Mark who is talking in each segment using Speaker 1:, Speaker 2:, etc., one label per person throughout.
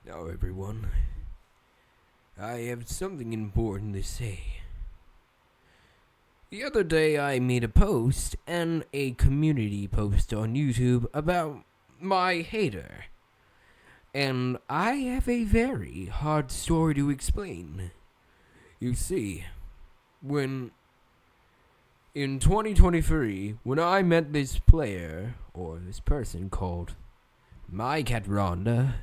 Speaker 1: Now, everyone, I have something important to say. The other day, I made a post and a community post on YouTube about my hater. And I have a very hard story to explain. You see, when in 2023, when I met this player, or this person called My Cat Rhonda,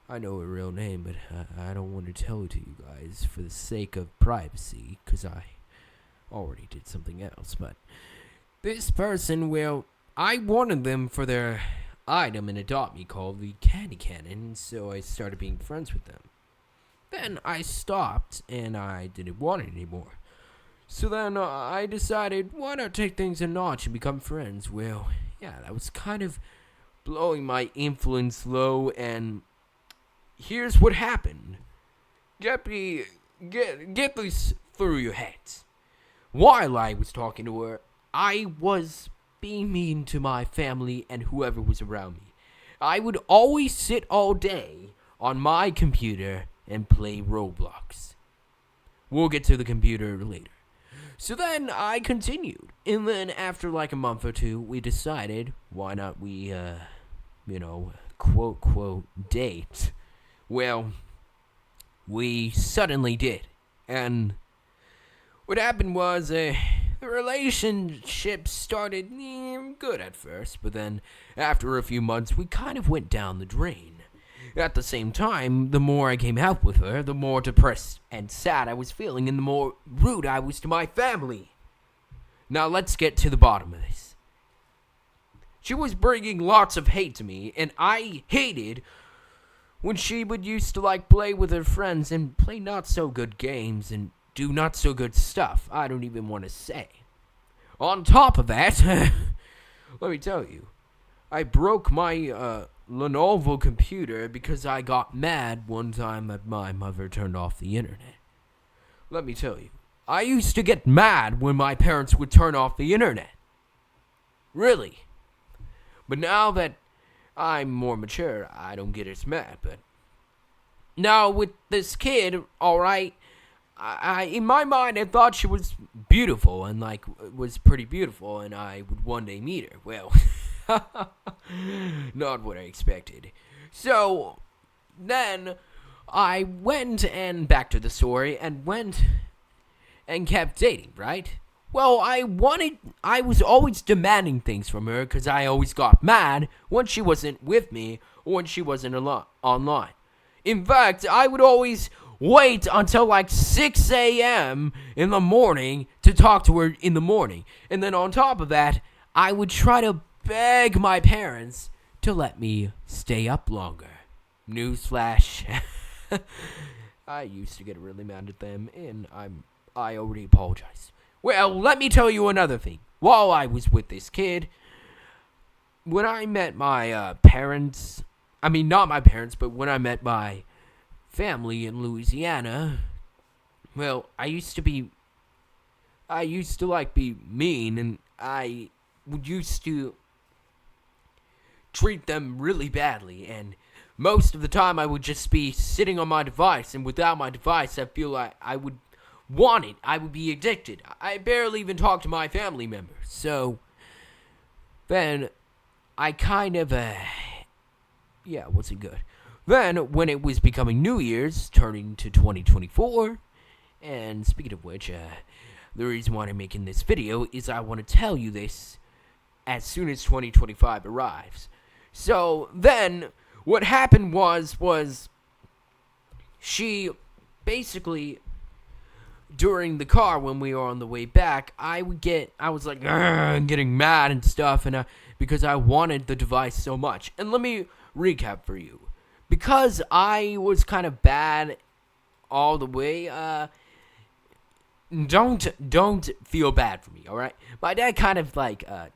Speaker 1: I know her real name, but I don't want to tell it to you guys for the sake of privacy, because I already did something else. But this person, well, I wanted them for their item in Adopt Me called the Candy Cannon, so I started being friends with them. Then I stopped, and I didn't want it anymore. So then I decided, why not take things a notch and become friends? Well, yeah, that was kind of blowing my influence low, and here's what happened. Get this through your heads. While I was talking to her, I was being mean to my family and whoever was around me. I would always sit all day on my computer and play Roblox. We'll get to the computer later. So then I continued. And then after like a month or two, we decided, why not we, quote, date. Well, we suddenly did. And what happened was the relationship started good at first, but then after a few months, we kind of went down the drain. At the same time, the more I came out with her, the more depressed and sad I was feeling, and the more rude I was to my family. Now let's get to the bottom of this. She was bringing lots of hate to me, and I hated when she would used to play with her friends and play not so good games and do not so good stuff. I don't even want to say. On top of that, let me tell you, I broke my Lenovo computer because I got mad one time that my mother turned off the internet. Let me tell you, I used to get mad when my parents would turn off the internet. Really. But now that I'm more mature, I don't get as mad. But now with this kid, alright, I in my mind, I thought she was beautiful and was pretty beautiful, and I would one day meet her. Well, not what I expected. So then I went and back to the story and went and kept dating, right? Well, I was always demanding things from her because I always got mad when she wasn't with me or when she wasn't online. In fact, I would always wait until 6 a.m. in the morning to talk to her in the morning. And then on top of that, I would try to beg my parents to let me stay up longer. Newsflash. I used to get really mad at them, and I already apologized. Well, let me tell you another thing. While I was with this kid, when I met my parents, I mean, not my parents, but when I met my family in Louisiana, well, I used to be mean, and I used to treat them really badly, and most of the time I would just be sitting on my device, and without my device, I feel like I would want it. I would be addicted. I barely even talk to my family members. So then I kind of, wasn't good. Then when it was becoming New Year's, turning to 2024, and speaking of which, the reason why I'm making this video is I want to tell you this as soon as 2025 arrives. So then what happened was she basically, during the car when we were on the way back, I was like, getting mad and stuff, and because I wanted the device so much. And let me recap for you. Because I was kind of bad all the way, don't feel bad for me, alright? My dad kind of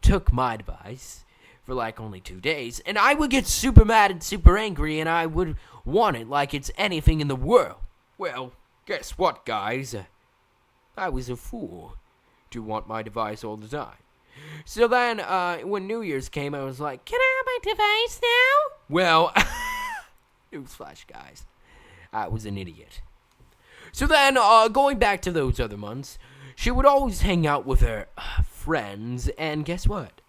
Speaker 1: took my device for only 2 days, and I would get super mad and super angry, and I would want it like it's anything in the world. Well, guess what, guys? I was a fool to want my device all the time. So then, when New Year's came, I was like, can I have my device now? Well, Newsflash, guys. I was an idiot. So then, going back to those other months, she would always hang out with her friends, and guess what?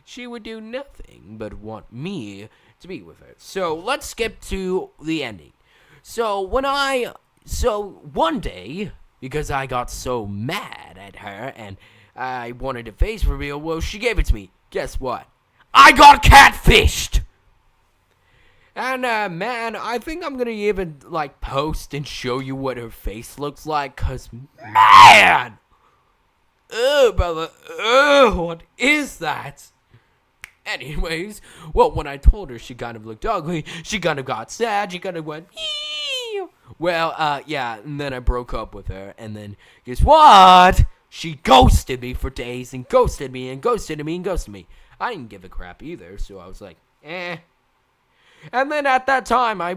Speaker 1: She would do nothing but want me to be with her. So let's skip to the ending. So one day, because I got so mad at her and I wanted a face reveal, well, she gave it to me. Guess what? I got catfished! And, man, I think I'm gonna even, post and show you what her face looks like, cause, man! Ugh, brother. Ugh, what is that? Anyways, well, when I told her she kind of looked ugly, she kind of got sad, she kind of went, eeeew. Well, yeah, and then I broke up with her, and then, guess what? She ghosted me for days, and ghosted me, and ghosted me, and ghosted me. I didn't give a crap either, so I was like, eh. And then at that time, I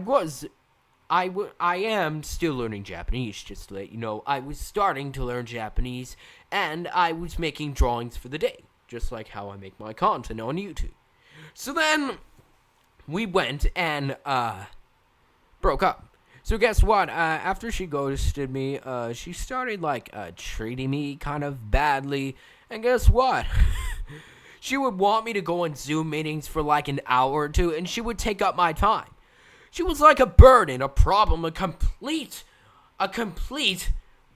Speaker 1: am still learning Japanese, just to let you know. I was starting to learn Japanese, and I was making drawings for the day, just like how I make my content on YouTube. So then, we went and, broke up. So guess what? After she ghosted me, she started, treating me kind of badly, and guess what? She would want me to go on Zoom meetings for an hour or two, and she would take up my time. She was like a burden, a problem, a complete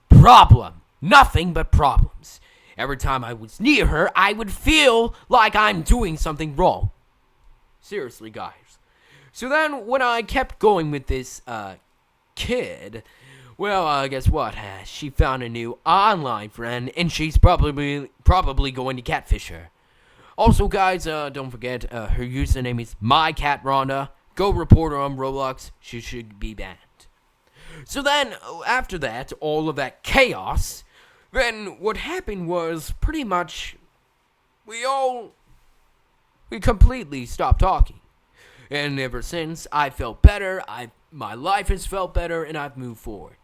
Speaker 1: problem. Nothing but problems. Every time I was near her, I would feel like I'm doing something wrong. Seriously, guys. So then, when I kept going with this, kid, well, guess what? She found a new online friend, and she's probably going to catfish her. Also, guys, don't forget, her username is MyCatRhonda. Go report her on Roblox. She should be banned. So then, after that, all of that chaos, then what happened was pretty much we completely stopped talking. And ever since, I felt better, my life has felt better, and I've moved forward.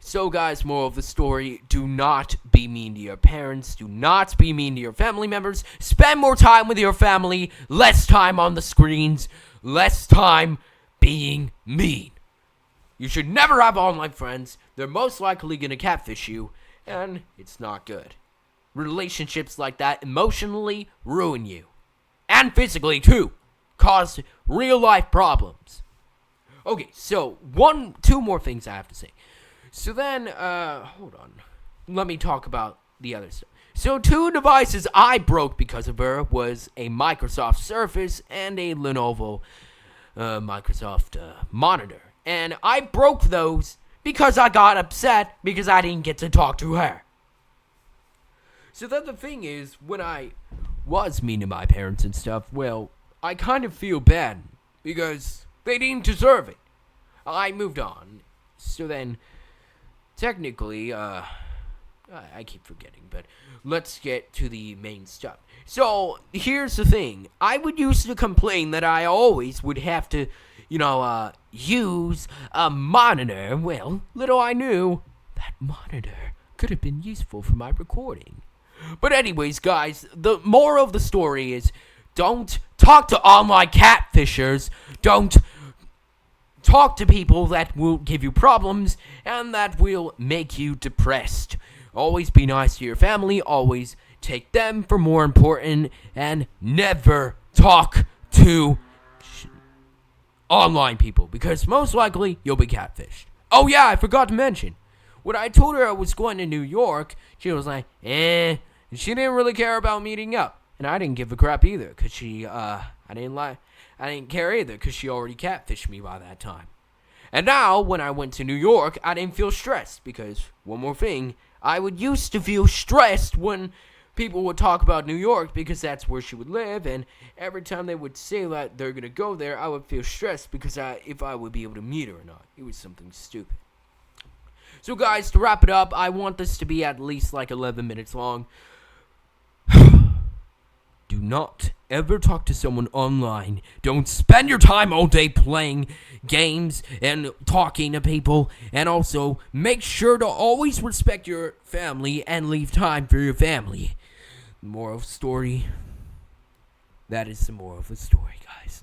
Speaker 1: So guys, moral of the story, do not be mean to your parents, do not be mean to your family members, spend more time with your family, less time on the screens, less time being mean. You should never have online friends, they're most likely gonna catfish you, and it's not good. Relationships like that emotionally ruin you. And physically too, cause real life problems. Okay, so two more things I have to say. So then, hold on. Let me talk about the other stuff. So 2 devices I broke because of her was a Microsoft Surface and a Lenovo Microsoft monitor. And I broke those because I got upset because I didn't get to talk to her. So then the thing is, when I was mean to my parents and stuff, well, I kind of feel bad because they didn't deserve it. I moved on. So then, technically, I keep forgetting, but let's get to the main stuff. So, here's the thing. I would used to complain that I always would have to, use a monitor. Well, little I knew, that monitor could have been useful for my recording. But anyways, guys, the moral of the story is, don't talk to online catfishers. Don't talk to people that will give you problems and that will make you depressed. Always be nice to your family. Always take them for more important. And never talk to online people, because most likely you'll be catfished. Oh yeah, I forgot to mention. When I told her I was going to New York, she was like, and she didn't really care about meeting up. And I didn't give a crap either, because I didn't care either, because she already catfished me by that time. And now, when I went to New York, I didn't feel stressed, because, one more thing, I would used to feel stressed when people would talk about New York, because that's where she would live, and every time they would say that they're going to go there, I would feel stressed, because if I would be able to meet her or not. It was something stupid. So guys, to wrap it up, I want this to be at least 11 minutes long. Do not ever talk to someone online. Don't spend your time all day playing games and talking to people. And also, make sure to always respect your family and leave time for your family. Moral of the story. That is the moral of the story, guys.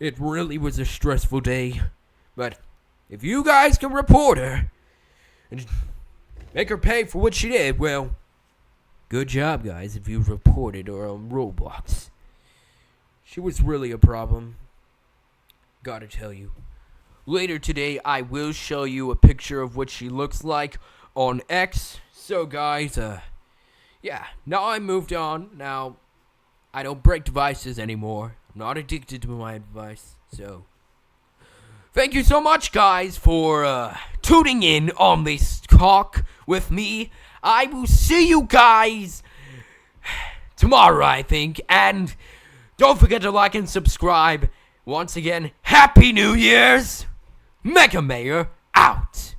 Speaker 1: It really was a stressful day. But if you guys can report her and make her pay for what she did, well, good job, guys, if you reported her on Roblox. She was really a problem. Gotta tell you. Later today, I will show you a picture of what she looks like on X. So, guys, yeah, now I moved on. Now, I don't break devices anymore. I'm not addicted to my device. So, thank you so much, guys, for tuning in on this talk with me. I will see you guys tomorrow, I think. And don't forget to like and subscribe. Once again, Happy New Year's! Mega Mayor out!